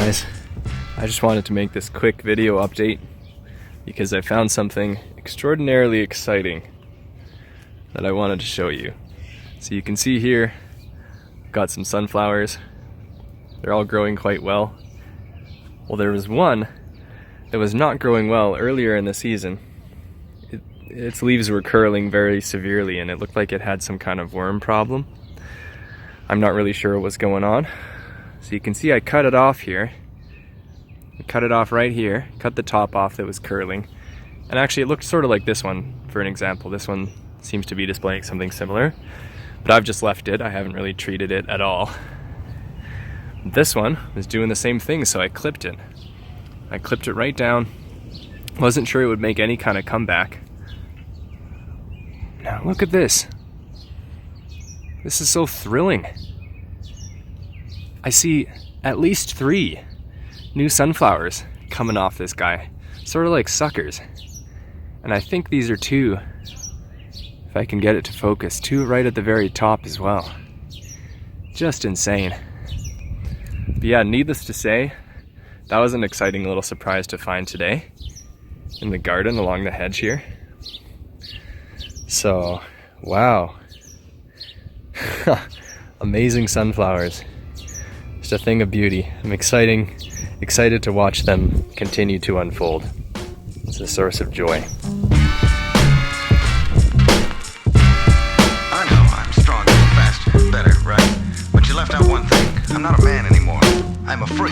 guys, I just wanted to make this quick video update because I found something extraordinarily exciting that I wanted to show you. So you can see here, I've got some sunflowers. They're all growing quite well. Well, there was one that was not growing well earlier in the season. Its leaves were curling very severely and it looked like it had some kind of worm problem. I'm not really sure what was going on. So you can see I cut it off here. I cut it off right here, cut the top off that was curling. And actually it looked sort of like this one, for an example. This one seems to be displaying something similar, but I've just left it. I haven't really treated it at all. This one was doing the same thing, so I clipped it. I clipped it right down. Wasn't sure it would make any kind of comeback. Now look at this. This is so thrilling. I see at least 3 new sunflowers coming off this guy, sort of like suckers. And I think these are 2, if I can get it to focus, 2 right at the very top as well. Just insane. But yeah, needless to say, that was an exciting little surprise to find today in the garden along the hedge here. So, wow. Amazing sunflowers. Just a thing of beauty. I'm excited to watch them continue to unfold. It's a source of joy. I know I'm stronger, faster, better, right? But you left out one thing. I'm not a man anymore. I'm a freak.